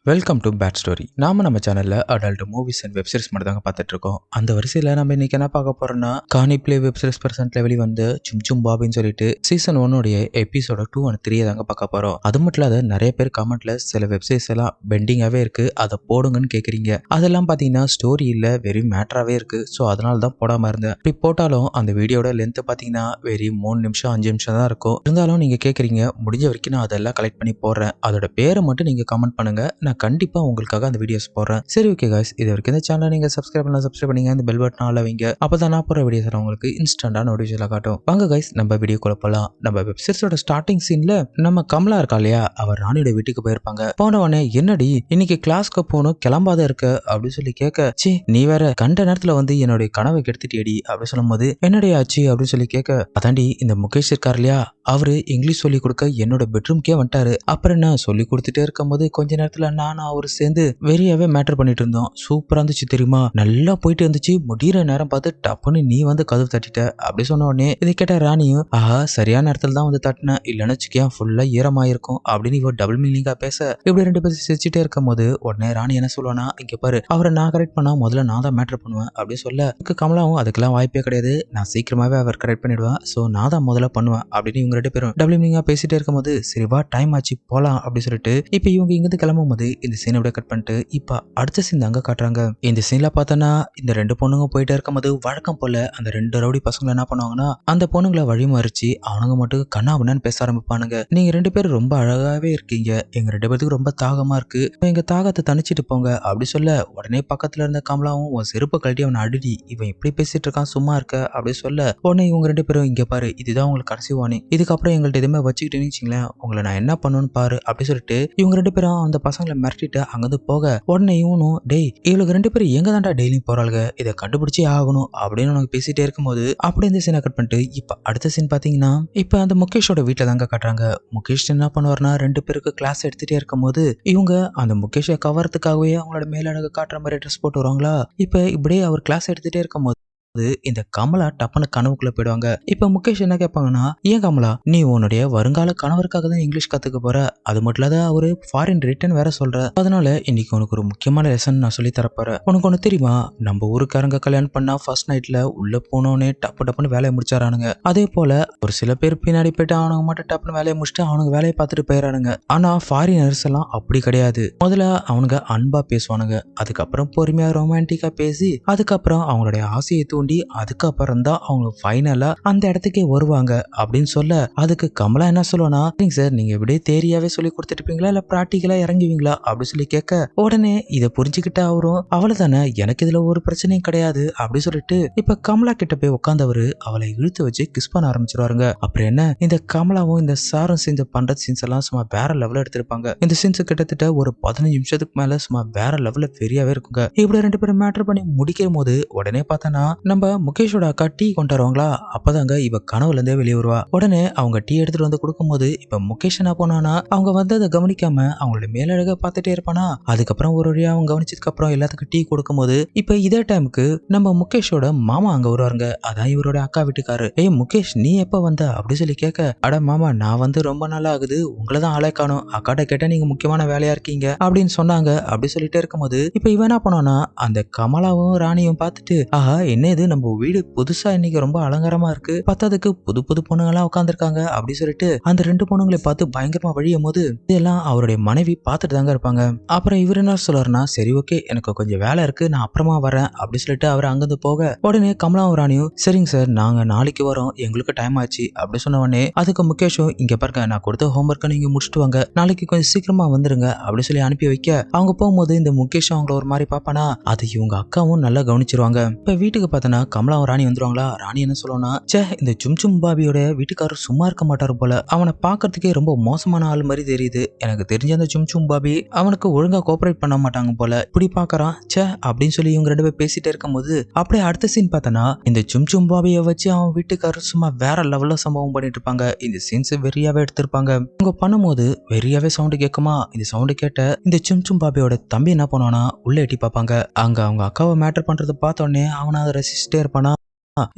Welcome to bad story. நம்ம சேனல்ல adult movies and web series மட்டும் தாங்க பார்த்துட்டு இருக்கோம். அந்த வரிசையில நம்ம இன்னைக்கு என்ன பார்க்க போறோம்னா, கானி பிளே வெப் சீரிஸ் பிரசன்ட்ல வெளிவந்து சும் சும் பாபின்னு சொல்லிட்டு சீசன் 1 எபிசோட 2 and 3 தாங்க பார்க்க போறோம். அது மட்டும் இல்லாத நிறைய பேர் கமெண்ட்ல சில வெப் சீரிஸ் எல்லாம் பெண்டிங்காவே இருக்கு, அதை போடுங்கன்னு கேக்குறீங்க. அதெல்லாம் பாத்தீங்கன்னா ஸ்டோரி இல்ல, வெறும் மேட்டராவே இருக்கு. ஸோ அதனால தான் போடாம இருந்தேன். இப்படி போட்டாலும் அந்த வீடியோட லென்த் பாத்தீங்கன்னா வெறும் 3 நிமிஷம் 5 நிமிஷம் தான் இருக்கும். இருந்தாலும் நீங்க கேக்குறீங்க, முடிஞ்ச வரைக்கும் நான் அதெல்லாம் கலெக்ட் பண்ணி போடுறேன். அதோட பேரை மட்டும் நீங்க கமெண்ட் பண்ணுங்க, நான் கண்டிப்பா உங்களுக்காக அந்த வீடியோஸ் போடுறேன். சரி ஓகே गाइस, இது வரைக்கும் இந்த சேனலை நீங்க சப்ஸ்கிரைப் பண்ணீங்க, இந்த பெல் பட்டன் ஆல வைங்க. அப்பதான் நான் போற வீடியோஸ் உங்களுக்கு இன்ஸ்டன்டா நோட்டிஃபிகேஷன்ல காட்டும். வாங்க गाइस, நம்ம வீடியோக்குள்ள போலாம். நம்ம வெப் சீரிஸோட ஸ்டார்டிங் சீன்ல நம்ம கமலா இருக்கா இல்லையா, அவர் ராணியோட வீட்டுக்கு போயிருப்பாங்க. போன உடனே என்னடி இன்னைக்கு கிளாஸ்க்கு போகணும், கிளம்பாத இருக்க அப்படின்னு சொல்லி கேட்க, சி நீ வேற கண்ட நேரத்துல வந்து என்னுடைய கனவை கெடுத்துட்டியடி அப்படின்னு சொல்லும் போது, என்னடி ஆச்சு அப்படின்னு சொல்லி கேட்க, அதாண்டி இந்த முகேஷ் இருக்கார் இல்லையா, அவரு இங்கிலீஷ் சொல்லி கொடுக்க என்னோட பெட்ரூம்க்கே வந்துட்டாரு. அப்புறம் என்ன சொல்லி கொடுத்துட்டே இருக்கும் போது கொஞ்ச நேரத்துல நானும் அவரு சேர்ந்து வெறியாவே மேட்டர் பண்ணிட்டு இருந்தோம். சூப்பரா இருந்துச்சு தெரியுமா, நல்லா போயிட்டு இருந்துச்சு. முடிகிற நேரம் பார்த்து டப்புன்னு நீ வந்து கதவு தட்டிட்ட அப்படி சொன்ன உடனே இதை கேட்ட ராணியும், ஆஹா சரியான நேரத்துல தான் வந்து தட்டினேன், இல்லைன்னு வச்சுக்கேன் ஃபுல்லா ஈரமாயிருக்கும் அப்படின்னு இவ டபுள் மீனிங்கா பேச, இப்படி ரெண்டு பேரும் சிரிச்சுட்டே இருக்கும் போது உடனே ராணி என்ன சொல்லுவானா, இங்க பாரு அவரை நான் கரெக்ட் பண்ணா முதல்ல நான் தான் மேட்டர் பண்ணுவேன் அப்படின்னு சொல்ல, கமலாவும் அதுக்கெல்லாம் வாய்ப்பே கிடையாது, நான் சீக்கிரமாவே அவர் கரெக்ட் பண்ணிடுவேன், சோ நான் தான் முதல்ல பண்ணுவேன் அப்படின்னு இவங்க ரெண்டு பேரும் டபுள் மீனிங்கா பேசிட்டே இருக்கும்போது, சரி வா டைம் ஆச்சு போலாம் அப்படின்னு சொல்லிட்டு இப்ப இவங்க இங்கிருந்து கிளம்பும் போது இந்த சீனை விட கட் பண்ணிட்டு இப்ப அடுத்த சீன் தாங்க காட்டுறாங்க. இந்த சீன்ல பார்த்தோன்னா இந்த ரெண்டு பொண்ணுங்க போயிட்டே இருக்கும்போது வழக்கம் போல அந்த ரெண்டு ரவுடி பசங்க என்ன பண்ணுவாங்கன்னா, அந்த பொண்ணுங்களை வழிமறிச்சு அவனுங்க மட்டும் கண்ணாபுண்ணான்னு பேச ஆரம்பிப்பானுங்க. நீங்க ரெண்டு பேரும் ரொம்ப அழகாவே இருக்கீங்க, எங்க ரெண்டு பேருக்கு ரொம்ப தாகமா இருக்கு, எங்க தாகத்தை தணிச்சிட்டு போங்க அப்படி சொல்ல, உடனே பக்கத்துல இருந்த கமலாவும் உன் செருப்பு கழட்டி அவனை அடிடி, இவன் இப்படி பேசிட்டு இருக்கான் சும்மா இருக்க அப்படி சொல்ல, உடனே இவங்க ரெண்டு பேரும் இங்க பாரு இதுதான் உங்களுக்கு கடைசி வாணி, இதுக்கப்புறம் எங்கள்ட்ட எதுவுமே வச்சுக்கிட்டேன்னு வச்சுங்களேன் உங்களை நான் என்ன பண்ணுன்னு பாரு அப்படி சொல்லிட்டு இவங்க ரெண்டு பேரும் அந்த பசங்களை மிரட்டிட்டு அங்கிருந்து போக, உடனே இவனும் டேய் இவளுக்கு ரெண்டு பேரும் எங்க தாண்டா டெய்லியும் போறாளுங்க, இதை கண்டுபிடிச்சே ஆகணும் அப்படின்னு உனக்கு பேசிட்டே இருக்கும்போது அப்படி இந்த சீனை கட் பண்ணிட்டு இப்ப அடுத்த சீன் பாத்தீங்கன்னா இப்ப அந்த முகேஷோட வீட்டுல தாங்க காட்டுறாங்க. முகேஷ் என்ன பண்ணுவார்னா, ரெண்டு பேருக்கு கிளாஸ் எடுத்துட்டே இருக்கும் போது இவங்க அந்த முகேஷை கவர்றதுக்காகவே அவங்களோட மேலழகு காட்டுற மாதிரி ட்ரெஸ் போட்டு வருவாங்களா. இப்ப இப்படியே அவர் கிளாஸ் எடுத்துட்டே இருக்கும் போது இந்த கமலா டப்புன்னு கனவுக்குள்ள போயிடுவாங்க. இப்ப முகேஷ் என்ன கேட்பாங்கன்னா, ஏன் கமலா நீ உன்னுடைய வருங்கால கணவருக்காக தான் இங்கிலீஷ் கத்துக்க போற, அது மட்டும் இல்லாத அவரு ஃபாரின் ரிட்டர்ன் வேற சொல்ற, அதனால இன்னைக்கு உனக்கு ஒரு முக்கியமான லெசன் நான் சொல்லி தரப்போறேன். உனக்கு ஒண்ணு தெரியுமா, நம்ம ஊருக்காரங்க கல்யாணம் பண்ணா ஃபர்ஸ்ட் நைட்ல உள்ள போனோடனே டப்புன்னு வேலையை முடிச்சாரானுங்க. அதே போல ஒரு சில பேர் பின்னாடி போயிட்டு அவனுங்க மட்டும் டப்புன்னு வேலையை முடிச்சுட்டு அவனுங்க வேலையை பார்த்துட்டு போயிடறானுங்க. ஆனா ஃபாரினர்ஸ் எல்லாம் அப்படி கிடையாது. முதல்ல அவனுங்க அன்பா பேசுவானுங்க, அதுக்கப்புறம் பொறுமையா ரொமான்டிக்கா பேசி அதுக்கப்புறம் அவங்களுடைய ஆசையை தூண்டி அதுக்கப்புறம் தான் அவங்க ஃபைனலா அந்த இடத்துக்கே வருவாங்க அப்படின்னு சொல்ல, அதுக்கு கமலா என்ன சொல்லுவானா, சார் நீங்க எப்படியே தேரியாவே சொல்லி கொடுத்துருப்பீங்களா இல்ல பிராக்டிக்கலா இறங்குவீங்களா அப்படின்னு சொல்லி கேட்க, உடனே இதை புரிஞ்சுக்கிட்ட அவரும் அவ்வளவுதானே எனக்கு இதுல ஒரு பிரச்சனையும் கிடையாது அப்படி சொல்லிட்டு இப்ப கமலா கிட்ட போய் உட்காந்தவரு அவளை இழுத்து வச்சு கிஸ் பண்ண ஆரம்பிச்சிருவாருங்க. அப்புறம் என்ன, இந்த கமலாவும் இந்த சாரும் சேர்ந்து பண்ற சீன்ஸ் எல்லாம் சும்மா வேற லெவல்ல எடுத்திருப்பாங்க. இந்த சீன்ஸ் கிட்டத்தட்ட ஒரு 15 நிமிஷத்துக்கு மேல சும்மா வேற லெவல்ல வெறியாவே இருக்குங்க. இப்படி ரெண்டு பேரும் மேட்டர் பண்ணி முடிக்கும் போது உடனே பார்த்தனா நம்ம முகேஷோட அக்கா டீ கொண்டு வருவாங்களா, அப்பதாங்க இவ கனவுல இருந்தே வெளியே வருவா. உடனே அவங்க டீ எடுத்துட்டு வந்து கொடுக்கும்போது இப்ப முகேஷ் என்ன போனானா, அவங்க வந்து அதை கவனிக்காம அவங்களுடைய மேலழக பார்த்துட்டே இருப்பானா. அதுக்கப்புறம் ஒரு வழியா அவங்க கவனிச்சதுக்கு அப்புறம் எல்லாத்துக்கும் டீ கொடுக்கும்போது இப்ப இதே டைமுக்கு நம்ம முகேஷோட மாமா அங்க வருவாருங்க. அதான் இவரோட அக்கா வீட்டுக்காரு. ஏய் முகேஷ் நீ எப்ப வந்த அப்படி சொல்லி கேட்க, அட மாமா நான் வந்து ரொம்ப நாளா ஆகுது, உங்களை தான் ஆளே காணோம், அக்காட்ட கேட்டா நீங்க முக்கியமான வேலையா இருக்கீங்க அப்படின்னு சொன்னாங்க அப்படி சொல்லிட்டே இருக்கும்போது இப்ப இவன் என்ன பண்ணானா, அந்த கமலாவும் ராணியும் பார்த்துட்டு, ஆஹா என்ன இது நம்ம வீடு புதுசா இன்னைக்கு ரொம்ப அலங்காரமா இருக்கு, பத்தாதுக்கு புது புது பொண்ணுங்கெல்லாம் உட்காந்துருக்காங்க அப்படி சொல்லிட்டு அந்த ரெண்டு பொண்ணுங்களை பார்த்து பயங்கரமா வழியும் போது இதெல்லாம் அவருடைய மனைவி பார்த்துட்டு தாங்க இருப்பாங்க. அப்புறம் இவர் என்ன சொல்றாருன்னா, சரி ஓகே எனக்கு கொஞ்சம் வேலை இருக்கு நான் அப்புறமா வரேன் அப்படி சொல்லிட்டு அவர் அங்கிருந்து போக, உடனே கமலாவும் ராணியும் சரிங்க சார் நாங்க நாளைக்கு வரோம் எங்களுக்கு டைம் ஆச்சு அப்படி சொன்ன உடனே அதுக்கு முகேஷும், இங்க பாருங்க நான் கொடுத்த ஹோம்ஒர்க்கை நீங்க முடிச்சுட்டு வாங்க, நாளைக்கு கொஞ்சம் சீக்கிரமா வந்துருங்க அப்படி சொல்லி அனுப்பி வைக்க, அவங்க போகும்போது இந்த முகேஷும் அவங்கள ஒரு மாதிரி பாப்பானா, அது இவங்க அக்காவும் நல்லா கவனிச்சிருவாங்க. இப்ப வீட்டுக்கு பார்த்தனா கமலாவும் ராணி வந்துருவாங்களா. ராணி என்ன சொல்லுவானா, சே இந்த சும் சும் பாபியோட வீட்டுக்காரர் சும்மா இருக்க மாட்டாரு போல, அவனை பாக்குறதுக்கே ரொம்ப மோசமான ஆள் மாதிரி தெரியுது, எனக்கு தெரிஞ்ச அந்த சும் சும் பாபி அவனுக்கு ஒழுங்கா கோஆபரேட் பண்ண மாட்டாங்க போல, இப்படி பாக்குறான் சே அப்படின்னு சொல்லி இவங்க ரெண்டு பேர் பேசிட்டே இருக்கும் போது அப்படியே அடுத்த சீன் பார்த்தனா இந்த சும் சும் பாபியை வச்சு அவன் வீட்டுக்காரர் சும்மா வேற லெவல்ல சம்பவம் பண்ணிட்டு இருப்பாங்க. இந்த சீன்ஸ் வெறியாவே எடுத்திருப்பாங்க. அவங்க பண்ணும்போது வெறியாவே சவுண்டு கேட்குமா. இந்த சவுண்டு கேட்ட இந்த சும் சும் பாபியோட தம்பி என்ன பண்ணுவானா, உள்ள எட்டி பார்ப்பாங்க. அங்க அவங்க அக்காவை மேட்டர் பண்றதை பார்த்த உடனே அவனை அதை ரசிச்சுட்டே இருப்பானா.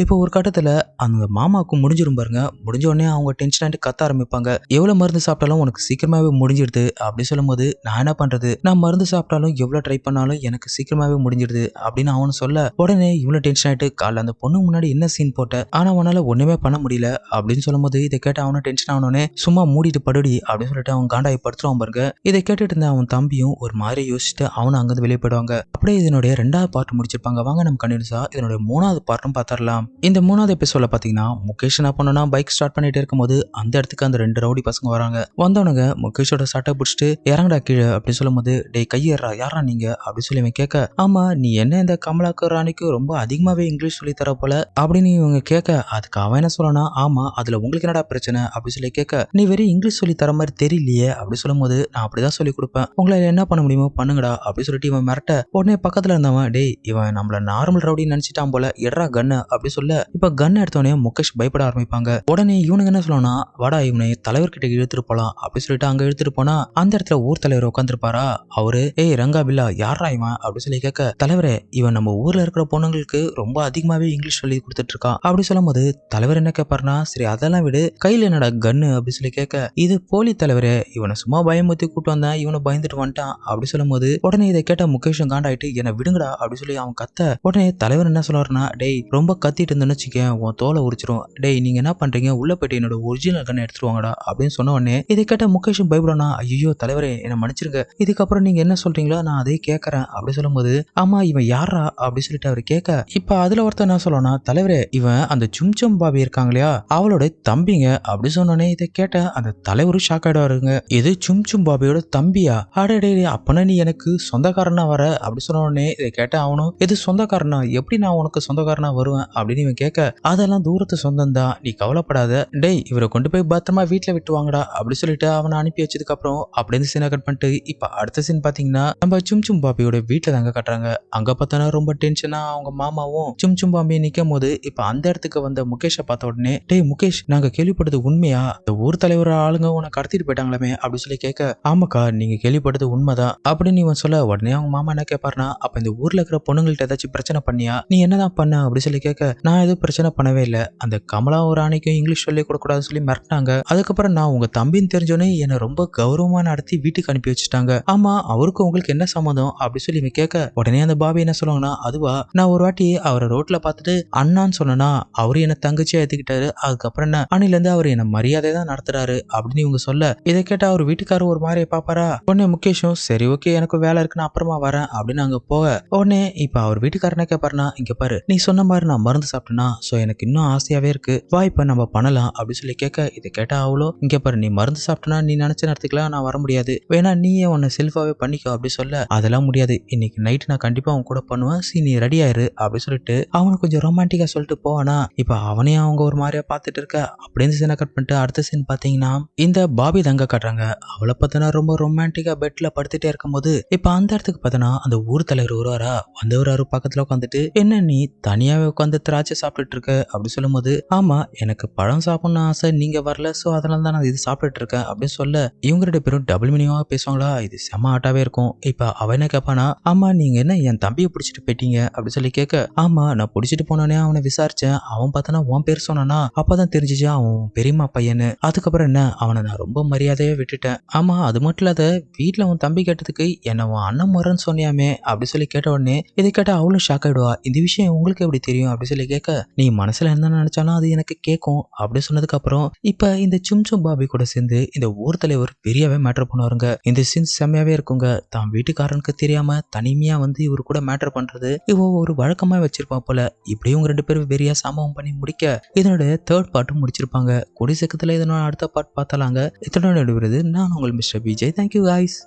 இப்போ ஒரு கட்டத்துல அந்த மாமாவுக்கு முடிஞ்சிரும் பாருங்க. முடிஞ்ச உடனே அவங்க டென்ஷன் ஆயிட்டு கத்த ஆரம்பிப்பாங்க. எவ்வளவு மருந்து சாப்பிட்டாலும் உனக்கு சீக்கிரமாவே முடிஞ்சிடுது அப்படி சொல்லும்போது நான் என்ன பண்றது, நான் மருந்து சாப்பிட்டாலும் எவ்வளவு ட்ரை பண்ணாலும் எனக்கு சீக்கிரமாவே முடிஞ்சிடுது அப்படின்னு அவனு சொல்ல, உடனே இவ்வளவு டென்ஷன் ஆயிட்டு காலைல அந்த பொண்ணு முன்னாடி என்ன சீன் போட்ட, ஆனா உன்னால ஒண்ணுமே பண்ண முடியல அப்படின்னு சொல்லும்போது இதை கேட்டு அவனும் டென்ஷன் ஆனோடனே சும்மா மூடிட்டு படுடி அப்படின்னு சொல்லிட்டு அவன் காண்டாயி படுத்துருவான் பாருங்க. இதை கேட்டுட்டு இருந்த அவன் தம்பியும் ஒரு மாதிரி யோசிச்சுட்டு அவனும் அங்கிருந்து வெளியே போயிடுவாங்க. அப்படியே இதனுடைய 2வது பார்ட் முடிச்சிருப்பாங்க. வாங்க நம்ம கண்டினியூஸா இதனுடைய 3வது பார்ட்டும் பார்த்தரலாம். இந்த 3வது எபிசோட்ல பாத்தீங்கன்னா முகேஷ் என்ன பண்ணா பைக் ஸ்டார்ட் பண்ணிட்டு இருக்கும்போது அந்த இடத்துக்கு அந்த 2 ரவுடி பசங்க வராங்க. வந்தவனுங்க முகேஷோட சட்டை பிடிச்சிட்டு இறங்கடா கீழே அப்படின்னு சொல்லும்போது டேய் கையேறா யாரா நீங்க அப்படின்னு சொல்லி இவன் கேட்க, ஆமா நீ என்ன இந்த கமலாக்கு ராணிக்கு ரொம்ப அதிகமாவே இங்கிலீஷ் சொல்லி தர போல அப்படின்னு இவங்க கேட்க, அதுக்கு அவன் என்ன சொல்லனா, ஆமா அதுல உங்களுக்கு என்னடா பிரச்சனை அப்படின்னு சொல்லி கேட்க, நீ வெறும் இங்கிலீஷ் சொல்லி தர மாதிரி தெரியலையே அப்படி சொல்லும்போது நான் அப்படிதான் சொல்லி கொடுப்பேன், உங்களை என்ன பண்ண முடியுமோ பண்ணுங்கடா அப்படி சொல்லிட்டு இவன் மிரட்ட, உடனே பக்கத்துல இருந்தவன் டேய் இவன் நம்மள நார்மல் ரவுடின்னு நினைச்சிட்டான் போல எட்ரா கன்னு அப்படி சொல்ல, இப்ப கன் எடுத்தோடனே முகேஷ் பயப்பட ஆரம்பிப்பாங்க. உடனே இவனுங்க என்ன சொல்லனா, வாடா இவனை தலைவர்கிட்ட இழுத்துட்டு போலாம் அப்படி சொல்லிட்டு அங்க இழுத்துட்டு போனா அந்த இடத்துல ஊர் தலைவர் உட்காந்துருப்பாரா. அவரு ஏய் ரங்கா பில்லா யாரா இவன் அப்படி சொல்லி கேட்க, தலைவரே இவன் நம்ம ஊர்ல இருக்கிற பொண்ணுங்களுக்கு ரொம்ப அதிகமாவே இங்கிலீஷ் சொல்லி கொடுத்துட்டு இருக்கான் அப்படி சொல்லும் போது தலைவர் என்ன கேட்பாருனா, சரி அதெல்லாம் விடு கையில என்னடா கன்னு அப்படி சொல்லி கேட்க, இது போலி தலைவரே இவனை சும்மா பயமுத்தி கூட்டு வந்தேன் இவனை பயந்துட்டு வந்துட்டான் அப்படி சொல்லும் போது உடனே இதை கேட்ட முகேஷும் காண்டாயிட்டு என்ன விடுங்கடா அப்படி சொல்லி அவன் கத்த, உடனே தலைவர் என்ன சொல்றாருன்னா, டேய் ரொம்ப கத்திட்டு இருந்தேன்னு வச்சுக்கேன் உன் தோலை உரிச்சிரும், டேய் நீங்க என்ன பண்றீங்க உள்ள போயிட்டு என்னோட ஒரிஜினல் கண்ணை எடுத்துருவாங்கடா அப்படின்னு சொன்ன உடனே இதை கேட்ட முகேஷும் பயப்படானா, ஐயோ தலைவரே என்ன மன்னிச்சிருங்க இதுக்கப்புறம் நீங்க என்ன சொல்றீங்களோ நான் அதே கேட்கறேன் அப்படி சொல்லும் போது, ஆமா இவன் யாரா அப்படி சொல்லிட்டு அவர் கேட்க, இப்ப அதுல ஒருத்தர் என்ன சொல்லனா, தலைவரே இவன் அந்த சும்சும் பாபி இருக்காங்க இல்லையா அவளோட தம்பிங்க அப்படி சொன்னோடனே இதை கேட்ட அந்த தலைவரும் ஷாக் ஆயிடுவாருங்க. இது சும்சும் பாபியோட தம்பியா, அடடே அப்பனா நீ எனக்கு சொந்தக்காரனா வர அப்படி சொன்ன உடனே இதை கேட்ட அவனும், இது சொந்தக்காரனா எப்படி நான் உனக்கு சொந்தக்காரனா வருவேன் அப்படின்னு இவன் கேட்க, அதெல்லாம் தூரத்து சொந்தம் தான் நீ கவலைப்படாத, டேய் இவரை கொண்டு போய் பத்திரமா வீட்டுல விட்டு வாங்கடா அப்படி சொல்லிட்டு அவனை அனுப்பி வச்சதுக்கு அப்புறம் அப்படின்னு சீனை கட் பண்ணிட்டு இப்ப அடுத்த சீன் பாத்தீங்கன்னா நம்ம சும்சும் பாபியோட வீட்டுல தாங்க கட்டுறாங்க. அங்க பார்த்தா ரொம்ப டென்ஷனா அவங்க மாமாவும் சும்சும் பாபியை நிக்கும் போது இப்ப அந்த இடத்துக்கு வந்த முகேஷை பார்த்த உடனே, டேய் முகேஷ் நாங்க கேள்விப்பட்டது உண்மையா, இந்த ஊர் தலைவர் ஆளுங்க உன்னை கடத்திட்டு போயிட்டாங்களாமே அப்படி சொல்லி கேட்க, ஆமாக்கா நீங்க கேள்விப்பட்டது உண்மைதான் அப்படின்னு இவன் சொல்ல, உடனே அவங்க மாமா என்ன கேட்பாருனா, அப்ப இந்த ஊர்ல இருக்கிற பொண்ணுங்கள்ட்ட ஏதாச்சும் பிரச்சனை பண்ணியா, நீ என்னதான் பண்ண அப்படி சொல்லி கேட்க, நான் எதுவும் பிரச்சனை பண்ணவே இல்லை, அந்த கமலா ஒரு ராணிக்கும் இங்கிலீஷ் சொல்லி கொடுக்கூடாதுன்னு சொல்லி மிரட்டினாங்க, அதுக்கப்புறம் நான் உங்க தம்பின்னு தெரிஞ்சோன்னே என்னை ரொம்ப கௌரவமா நடத்தி வீட்டுக்கு அனுப்பி வச்சுட்டாங்க, ஆமா அவருக்கும் உங்களுக்கு என்ன சம்மந்தம் அப்படி சொல்லி இவன் கேட்க, உடனே அந்த பாபி என்ன சொல்லுவாங்கன்னா, அதுவா நான் ஒரு வாட்டி அவரை ரோட்ல பார்த்துட்டு அண்ணான்னு சொன்னா அவரு என்ன தங்கச்சியா ஏத்துக்கிட்டாரு, அதுக்கப்புறம் என்ன அன்னில இருந்து அவர் என்ன மரியாதை தான் நடத்துறாரு அப்படின்னு இவங்க சொல்ல, இதை கேட்டா அவர் வீட்டுக்காரர் ஒரு மாதிரி பாப்பாரா. உடனே முகேஷும் சரி ஓகே எனக்கு வேலை இருக்குன்னு அப்புறமா வரேன் அப்படின்னு அங்க போக, உடனே இப்ப அவர் வீட்டுக்காரன கேட்பாருனா, இங்க பாரு நீ சொன்ன மாதிரி நான் மருந்து சாப்பிட்டேன்னா சோ எனக்கு இன்னும் ஆசையாவே இருக்கு வா இப்ப நம்ம பண்ணலாம் அப்படின்னு சொல்லி கேட்க, இதை கேட்டா அவளோ, இங்க பாரு நீ மருந்து சாப்பிட்டனா நீ நினைச்ச நேரத்துக்குலாம் நான் வர முடியாது, வேணா நீயே உன்னை செல்ஃபாவே பண்ணிக்கோ அப்படி சொல்ல, அதெல்லாம் முடியாது இன்னைக்கு நைட் நான் கண்டிப்பா அவன் கூட பண்ணுவேன் சி நீ ரெடி ஆயிரு அப்படி சொல்லிட்டு அவனுக்கு கொஞ்சம் ரொமான்டிக்கா சொல்லிட்டு போவானா. இப்ப அவனையும் அவங்க ஒரு மாதிரியா பாத்துட்டு இருக்க அப்படின்னு சீனை கட் பண்ணிட்டு அடுத்த சீன் பாத்தீங்கன்னா இந்த பாபி தங்க காட்டுறாங்க. அவளை பார்த்தனா ரொம்ப ரொமான்டிக்கா பெட்ல படுத்துட்டே இருக்கும்போது இப்ப அந்த இடத்துக்கு பார்த்தனா அந்த ஊர் தலைவர் வருவாரா, வந்தவராரு பக்கத்துல உட்காந்துட்டு, என்ன நீ தனியாவே உட்காந்து திராட்சை சாப்பிட்டுட்டு இருக்க அப்படி சொல்லும் போது, ஆமா எனக்கு பழம் சாப்பிடணும் ஆசை நீங்க வரல சோ அதனால தான் நான் இது சாப்பிட்டுட்டு இருக்கேன் அப்படின்னு சொல்ல, இவங்க 2 பேரும் டபுள் மீனிங்கா பேசுவாங்களா, இது செம ஆட்டாவே இருக்கும். இப்ப அவ என்ன கேட்பானா, ஆமா நீங்க என்ன என் தம்பியை பிடிச்சிட்டு போயிட்டீங்க அப்படி சொல்லி கேட்க, ஆமா நான் பிடிச்சிட்டு போனோடனே அவனை விசாரிச்சேன், அவன் பார்த்தனா உன் பேர் சொன்னானா அப்பதான் தெரிஞ்சிச்சு அவன் பெரியம்மா பையனு, அதுக்கப்புறம் என்ன அவனை நான் ரொம்ப மரியாதையா விட்டுட்டேன், ஆமா அது மட்டும் இல்லாத வீட்டுல உன் தம்பி கேட்டதுக்கு என்ன உன் அண்ணன் முறைன்னு சொன்னியாமே அப்படி சொல்லி கேட்ட உடனே இதை கேட்ட அவளும் ஷாக் ஆயிடுவா, இந்த விஷயம் உங்களுக்கு எப்படி தெரியும் அப்படி சொல்லி கேட்க, நீ மனசுல என்ன நினைச்சாலும் அது எனக்கு கேட்கும் அப்படி சொன்னதுக்கு அப்புறம் இப்ப இந்த சும்சும் பாபி கூட சேர்ந்து இந்த ஊர் தலைவர் பெரியவே மேட்டர் பண்ணுவாருங்க. இந்த சீன் செம்மையாவே இருக்குங்க. தான் வீட்டுக்காரனுக்கு தெரியாம தனிமையா வந்து இவரு கூட மேட்டர் பண்றது இவ ஒரு வழக்கமா வச்சிருப்பா போல. இப்படியும் இவங்க 2 பேரும் வெறியா சம்பவம் பண்ணி முடிக்க இதனோட 3rd பார்ட்டும் முடிச்சிருப்பாங்க. கூடிய சீக்கிரத்துல இதனோட அடுத்த பார்ட் பார்த்தலாங்க. இதனோட விடுவது நான் உங்கள் மிஸ்டர் விஜய். Thank you guys.